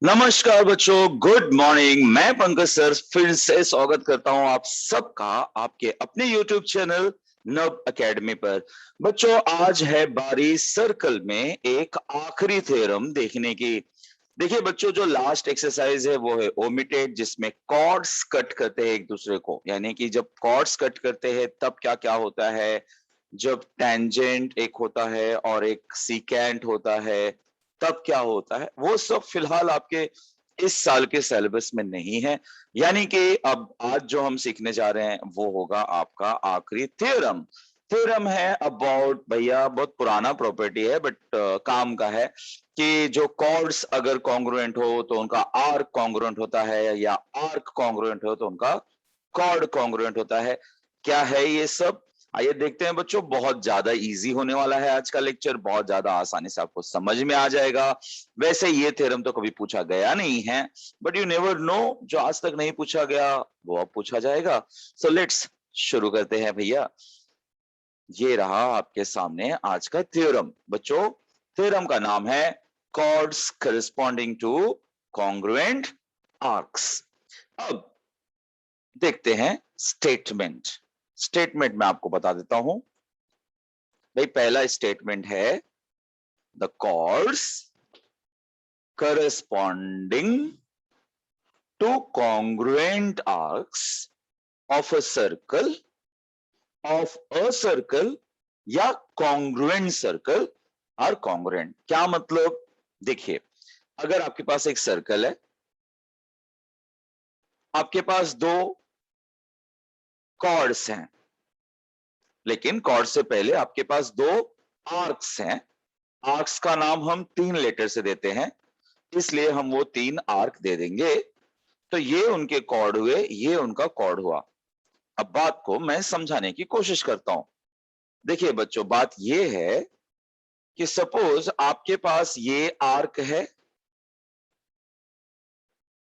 नमस्कार बच्चों, good morning. मैं पंकज सर फिर से स्वागत करता हूं आप सबका आपके अपने YouTube चैनल नव एकेडमी पर। बच्चों, आज है बारी सर्कल में एक आखिरी थ्योरम देखने की। देखिए बच्चों, जो लास्ट एक्सरसाइज है वो है ओमिटेड, जिसमें कॉर्ड्स कट करते हैं एक दूसरे को। यानी कि जब कॉर्ड्स कट करते हैं तब क्या क्या होता है, जब टेंजेंट एक होता है और एक सीकेंट होता है तब क्या होता है, वो सब फिलहाल आपके इस साल के सिलेबस में नहीं है। यानी कि अब आज जो हम सीखने जा रहे हैं वो होगा आपका आखिरी थ्योरम। थ्योरम है अबाउट, भैया बहुत पुराना प्रॉपर्टी है बट काम का है, कि जो कॉर्ड्स अगर कॉन्ग्रुएंट हो तो उनका आर्क कॉन्ग्रुएंट होता है, या आर्क कॉन्ग्रुएंट हो तो उनका कॉर्ड कॉन्ग्रुएंट होता है। क्या है ये सब, आइए देखते हैं बच्चों। बहुत ज्यादा इजी होने वाला है आज का लेक्चर, बहुत ज्यादा आसानी से आपको समझ में आ जाएगा। वैसे ये थ्योरम तो कभी पूछा गया नहीं है, बट यू नेवर नो, जो आज तक नहीं पूछा गया वो अब पूछा जाएगा। सो लेट्स शुरू करते हैं भैया। ये रहा आपके सामने आज का थ्योरम। बच्चों, थ्योरम का नाम है chords corresponding to congruent arcs. अब देखते हैं स्टेटमेंट। स्टेटमेंट में आपको बता देता हूं भाई। पहला स्टेटमेंट है the chords corresponding to congruent arcs of a circle या कॉन्ग्रुएंट सर्कल आर कॉन्ग्रुएंट। क्या मतलब, देखिए अगर आपके पास एक सर्कल है, आपके पास दो कॉर्ड्स हैं, लेकिन कॉर्ड से पहले आपके पास दो आर्क्स हैं। आर्क्स का नाम हम 3 लेटर से देते हैं, इसलिए हम वो 3 आर्क दे देंगे। तो ये उनके कॉर्ड हुए, ये उनका कॉर्ड हुआ। अब बात को मैं समझाने की कोशिश करता हूं। देखिए बच्चों, बात ये है कि सपोज आपके पास ये आर्क है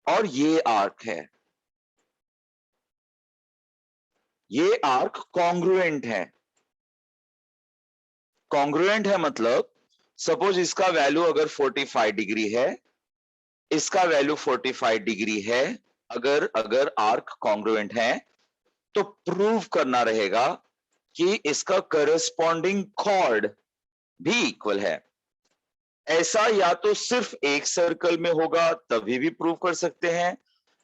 और ये आर्क है। ये आर्क कॉन्ग्रुएंट है। कॉन्ग्रुएंट है मतलब सपोज इसका वैल्यू अगर 45 डिग्री है, इसका वैल्यू 45 डिग्री है। अगर अगर आर्क कॉन्ग्रुएंट है तो प्रूव करना रहेगा कि इसका करस्पॉन्डिंग कॉर्ड भी इक्वल है। ऐसा या तो सिर्फ एक सर्कल में होगा तभी भी प्रूव कर सकते हैं,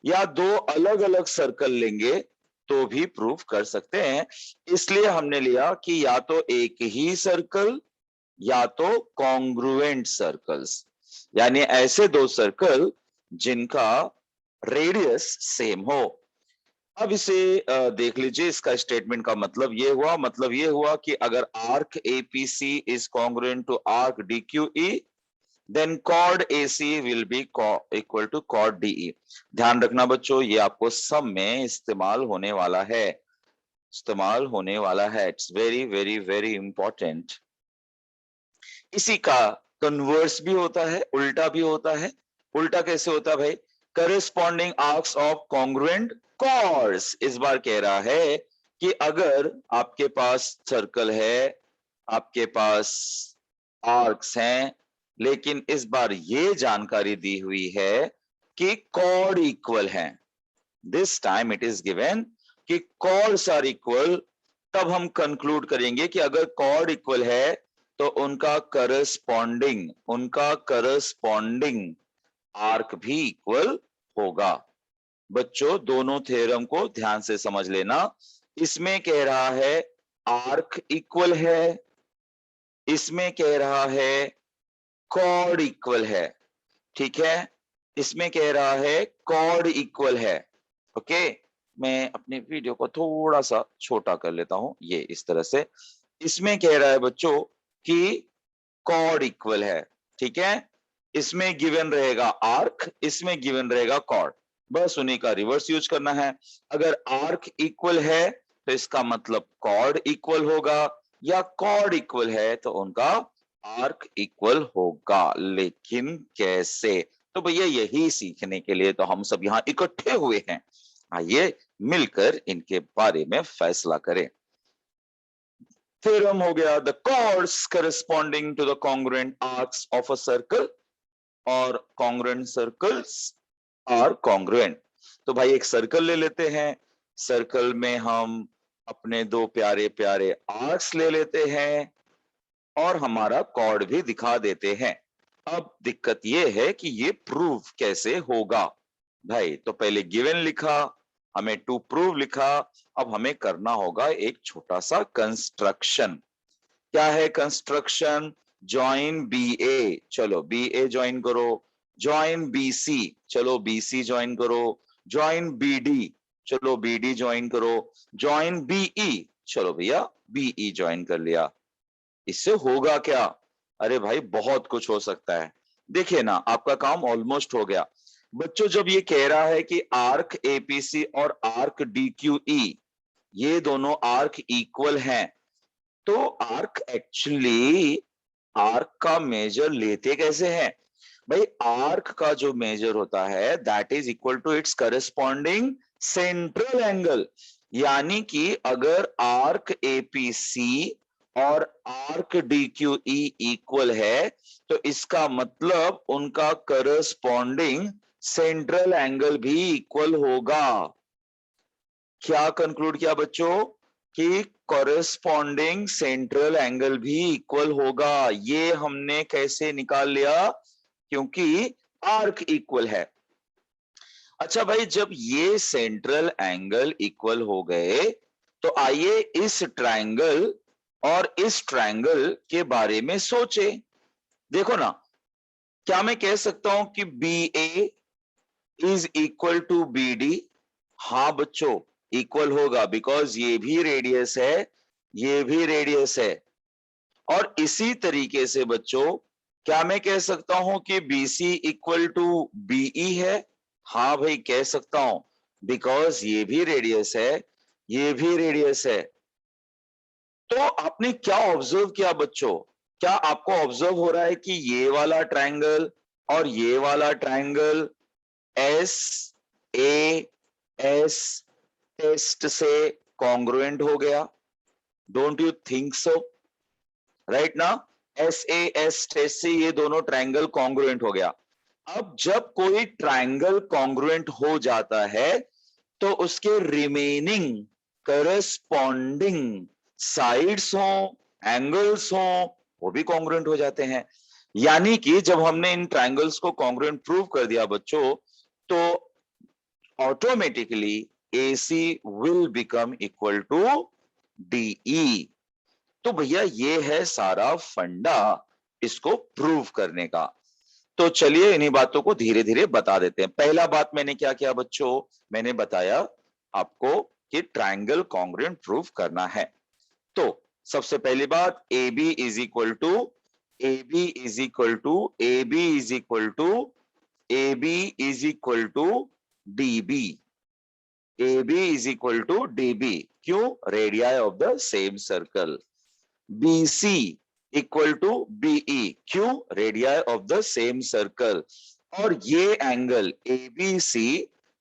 या दो अलग अलग सर्कल लेंगे तो भी प्रूव कर सकते हैं। इसलिए हमने लिया कि या तो एक ही सर्कल या तो कॉन्ग्रुएंट सर्कल्स, यानी ऐसे दो सर्कल जिनका रेडियस सेम हो। अब इसे देख लीजिए। इसका स्टेटमेंट का मतलब ये हुआ कि अगर arc APC is congruent to arc DQE, then chord AC will be equal to chord DE। ध्यान रखना बच्चों, ये आपको सब में इस्तेमाल होने वाला है, इस्तेमाल होने वाला है। It's very very very important. इसी का कन्वर्स भी होता है, उल्टा भी होता है। उल्टा कैसे होता है भाई? Corresponding arcs of congruent chords. इस बार कह रहा है कि अगर आपके पास सर्कल है, आपके पास आर्क्स हैं, लेकिन इस बार ये जानकारी दी हुई है कि कॉर्ड इक्वल है। This time it is given कि कॉर्ड्स आर इक्वल। तब हम कंक्लूड करेंगे कि अगर कॉर्ड इक्वल है तो उनका करस्पॉन्डिंग आर्क भी इक्वल होगा। बच्चों, दोनों थ्योरम को ध्यान से समझ लेना। इसमें कह रहा है आर्क इक्वल है, इसमें कह रहा है कॉर्ड इक्वल है। ठीक है, इसमें कह रहा है कॉर्ड इक्वल है। ओके, मैं अपने वीडियो को थोड़ा सा छोटा कर लेता हूं, ये इस तरह से। इसमें कह रहा है बच्चों कि कॉर्ड इक्वल है। ठीक है, इसमें गिवन रहेगा आर्क, इसमें गिवन रहेगा कॉर्ड। बस उन्हीं का रिवर्स यूज करना है। अगर आर्क इक्वल है तो इसका मतलब कॉर्ड इक्वल होगा, या कॉर्ड इक्वल है तो उनका आर्क इक्वल होगा। लेकिन कैसे? तो भैया यही सीखने के लिए तो हम सब यहां इकट्ठे हुए हैं। आइए मिलकर इनके बारे में फैसला करें। थ्योरम हो गया the chords corresponding to the congruent arcs of a circle और कॉन्ग्रुएंट सर्कल्स आर कॉन्ग्रुएंट। तो भाई एक सर्कल ले लेते हैं, सर्कल में हम अपने दो प्यारे प्यारे आर्क्स ले लेते हैं और हमारा कॉर्ड भी दिखा देते हैं। अब दिक्कत ये है कि ये प्रूव कैसे होगा भाई। तो पहले गिवन लिखा, हमें टू प्रूव लिखा, अब हमें करना होगा एक छोटा सा कंस्ट्रक्शन। क्या है कंस्ट्रक्शन? ज्वाइन बी ए, चलो बी ए ज्वाइन करो। ज्वाइन बी सी, चलो बी सी ज्वाइन करो। ज्वाइन बी डी, चलो बी डी ज्वाइन करो। ज्वाइन बी ई, चलो भैया बी ई ज्वाइन कर लिया। इससे होगा क्या? अरे भाई बहुत कुछ हो सकता है। देखिए ना, आपका काम ऑलमोस्ट हो गया बच्चों। जब ये कह रहा है कि आर्क एपीसी और आर्क डीक्यूई ये दोनों आर्क इक्वल हैं, तो आर्क एक्चुअली आर्क का मेजर लेते कैसे हैं भाई? आर्क का जो मेजर होता है that is equal to its corresponding central angle. यानी कि अगर आर्क एपीसी और आर्क डीक्यूई इक्वल है तो इसका मतलब उनका करस्पॉन्डिंग सेंट्रल एंगल भी इक्वल होगा। क्या कंक्लूड किया बच्चों? कि कॉरेस्पॉन्डिंग सेंट्रल एंगल भी इक्वल होगा। ये हमने कैसे निकाल लिया? क्योंकि आर्क इक्वल है। अच्छा भाई, जब ये सेंट्रल एंगल इक्वल हो गए तो आइए इस ट्रायंगल और इस ट्रायंगल के बारे में सोचे। देखो ना, क्या मैं कह सकता हूं कि B A is equal to B D? हाँ बच्चों, इक्वल होगा, बिकॉज ये भी रेडियस है, ये भी रेडियस है। और इसी तरीके से बच्चों, क्या मैं कह सकता हूं कि BC इक्वल टू BE है? हाँ भाई कह सकता हूं, बिकॉज ये भी रेडियस है, ये भी रेडियस है। तो आपने क्या ऑब्जर्व किया बच्चों? क्या आपको ऑब्जर्व हो रहा है कि ये वाला ट्रायंगल और ये वाला triangle S A S test से कॉन्ग्रुएंट हो गया? Don't you think so? Right ना? एस ए एस टेस्ट से ये दोनों ट्रायंगल कॉन्ग्रुएंट हो गया। अब जब कोई ट्रायंगल कॉन्ग्रुएंट हो जाता है तो उसके रिमेनिंग करस्पॉन्डिंग साइड्स हो, एंगल्स हो, वो भी कॉन्ग्रुएंट हो जाते हैं। यानी कि जब हमने इन ट्रायंगल्स को कॉन्ग्रुएंट प्रूव कर दिया बच्चों, तो automatically AC will become equal to DE। तो भैया ये है सारा फंडा इसको प्रूव करने का। तो चलिए इन्हीं बातों को धीरे धीरे बता देते हैं। पहला बात मैंने क्या किया बच्चों? मैंने बताया आपको कि ट्रायंगल कॉन्ग्रुएंट प्रूव करना है। तो सबसे पहली बात, A B is equal to A B is equal to A B is equal to A B is equal to D B. A B is equal to D B. क्यों? Radii of the same circle. BC equal to BE। क्यों? Radii of the same circle. और ये angle ABC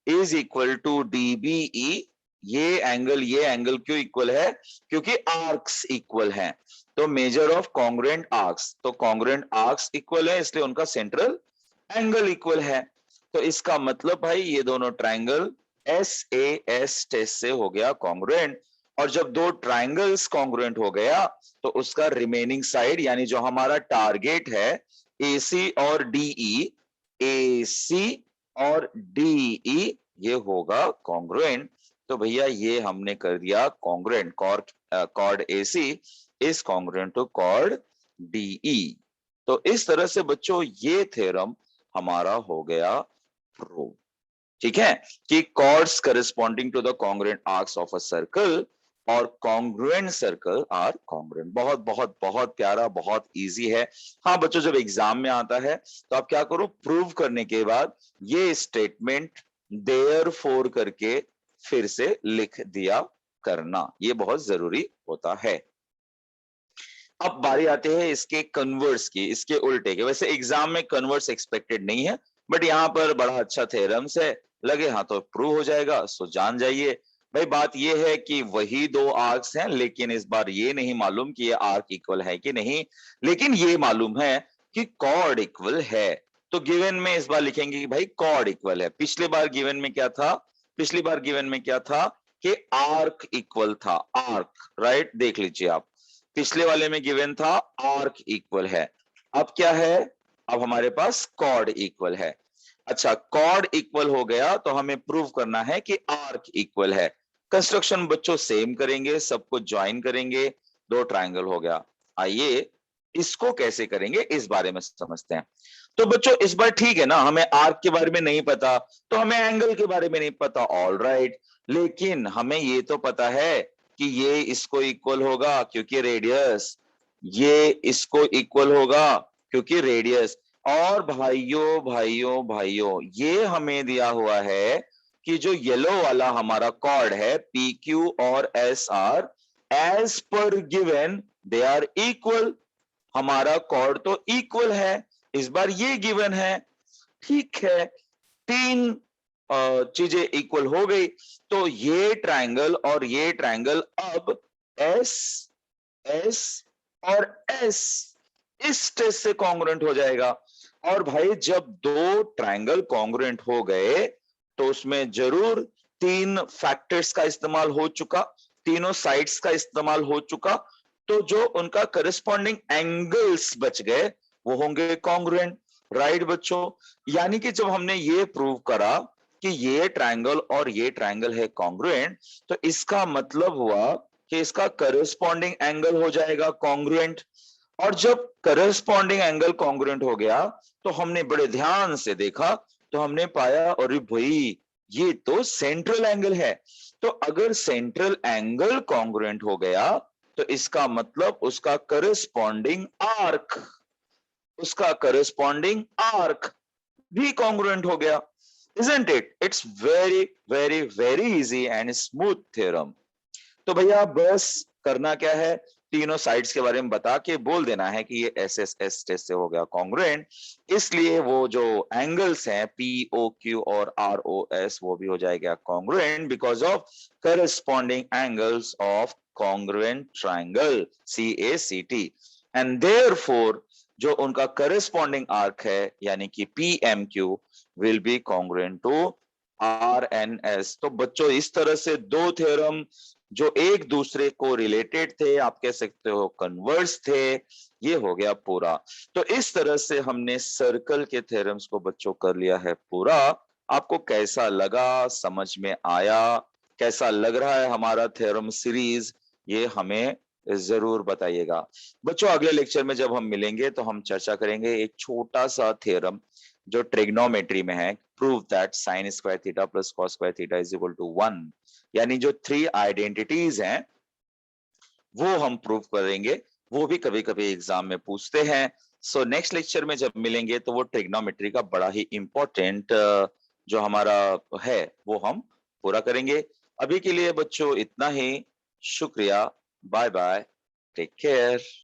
is equal to DBE। ये angle क्यों equal है? क्योंकि arcs equal हैं। तो मेजर ऑफ कॉन्ग्रुएंट आर्क्स, तो कॉन्ग्रुएंट आर्क्स इक्वल है इसलिए उनका सेंट्रल एंगल इक्वल है। तो इसका मतलब भाई ये दोनों ट्रायंगल SAS टेस्ट से हो गया कॉन्ग्रुएंट। और जब दो ट्रायंगल्स कॉन्ग्रुएंट हो गया तो उसका रिमेनिंग साइड यानी जो हमारा टारगेट है AC और DE, AC और DE ये होगा कॉन्ग्रुएंट। तो भैया ये हमने कर दिया congruent. Chord AC is congruent to chord DE। तो इस तरह से बच्चों ये थ्योरम हमारा हो गया प्रूव। ठीक है, कि chords corresponding to the congruent arcs of a circle और congruent circle are congruent। बहुत बहुत बहुत प्यारा, बहुत इजी है। हाँ बच्चों, जब एग्जाम में आता है तो आप क्या करो, प्रूव करने के बाद ये स्टेटमेंट देयरफॉर करके फिर से लिख दिया करना, ये बहुत जरूरी होता है। अब बारी आती है इसके कन्वर्स की, इसके उल्टे के। वैसे एग्जाम में कन्वर्स एक्सपेक्टेड नहीं है, बट यहाँ पर बड़ा अच्छा थ्योरम्स है, लगे हाँ तो प्रूव हो जाएगा, सो जान जाइए। भाई बात ये है कि वही दो आर्क्स हैं, लेकिन इस बार ये नहीं मालूम कि ये आर्क इक्वल है कि नहीं, लेकिन ये मालूम है कि कॉर्ड इक्वल है। तो गिवन में इस बार लिखेंगे कि भाई कॉर्ड इक्वल है। पिछली बार गिवन में क्या था, पिछली बार गिवन में क्या था कि आर्क इक्वल था, आर्क, राइट, देख लीजिए आप, पिछले वाले में गिवन था आर्क इक्वल है। अब क्या है, अब हमारे पास कॉर्ड इक्वल है। अच्छा, कॉर्ड इक्वल हो गया तो हमें प्रूव करना है कि आर्क इक्वल है। कंस्ट्रक्शन बच्चों सेम करेंगे, सबको ज्वाइन करेंगे, दो ट्रायंगल हो गया। आइए इसको कैसे करेंगे इस बारे में समझते हैं। तो बच्चों इस बार ठीक है ना, हमें आर्क के बारे में नहीं पता तो हमें एंगल के बारे में नहीं पता, ऑल राइट, लेकिन हमें ये तो पता है कि ये इसको इक्वल होगा क्योंकि रेडियस, ये इसको इक्वल होगा क्योंकि रेडियस। और भाइयों भाइयों भाइयों ये हमें दिया हुआ है कि जो येलो वाला हमारा कॉर्ड है पी क्यू और S R, as per given they are equal. हमारा कॉर्ड तो इक्वल है, इस बार ये गिवन है, ठीक है, तीन चीजें इक्वल हो गई, तो ये ट्रायंगल और ये ट्रायंगल अब एस, एस और एस इस टेस्ट से कॉन्ग्रुएंट हो जाएगा। और भाई जब दो ट्रायंगल कॉन्ग्रुएंट हो गए तो उसमें जरूर तीन फैक्टर्स का इस्तेमाल हो चुका, तीनों साइड्स का इस्तेमाल हो चुका, तो जो उनका करस्पॉन्डिंग एंगल्स बच गए वो होंगे कॉन्ग्रुएंट, राइट बच्चों। यानी कि जब हमने ये प्रूव करा कि ये ट्रायंगल और ये ट्रायंगल है कॉन्ग्रुएंट, तो इसका मतलब हुआ कि इसका करस्पॉन्डिंग एंगल हो जाएगा कॉन्ग्रुएंट। और जब करस्पॉन्डिंग एंगल कॉन्ग्रुएंट हो गया तो हमने बड़े ध्यान से देखा तो हमने पाया अरे भाई ये तो सेंट्रल एंगल है। तो अगर सेंट्रल एंगल कॉन्ग्रुएंट हो गया तो इसका मतलब उसका करस्पॉन्डिंग आर्क, उसका करस्पॉन्डिंग आर्क भी कॉन्ग्रुएंट हो गया। Isn't it? It's very very very easy and smooth theorem. तो भैया बस करना क्या है, तीनों साइड्स के बारे में बता के बोल देना है कि ये एस एस एस टेस्ट से हो गया कॉन्ग्रुएंट, इसलिए वो जो एंगल्स हैं पी ओ क्यू और आर ओ एस वो भी हो जाएगा congruent because of corresponding angles of congruent triangle C A C T. And therefore जो उनका करस्पॉन्डिंग आर्क है यानी कि P M Q will be congruent to R N S. तो बच्चों इस तरह से दो थ्योरम जो एक दूसरे को रिलेटेड थे, आप कह सकते हो कन्वर्स थे, ये हो गया पूरा। तो इस तरह से हमने सर्कल के थ्योरम्स को बच्चों कर लिया है पूरा। आपको कैसा लगा, समझ में आया, कैसा लग रहा है हमारा थ्योरम सीरीज, ये हमें जरूर बताइएगा। बच्चों अगले लेक्चर में जब हम मिलेंगे तो हम चर्चा करेंगे एक छोटा सा थ्योरम जो ट्रिग्नोमेट्री में है, prove that sine square theta plus cos square theta is equal to 1। यानी जो थ्री आइडेंटिटीज हैं वो हम प्रूव करेंगे, वो भी कभी कभी एग्जाम में पूछते हैं। सो नेक्स्ट लेक्चर में जब मिलेंगे तो वो ट्रिग्नोमेट्री का बड़ा ही इंपॉर्टेंट जो हमारा है वो हम पूरा करेंगे। अभी के लिए बच्चों इतना ही, शुक्रिया, बाय बाय, टेक केयर।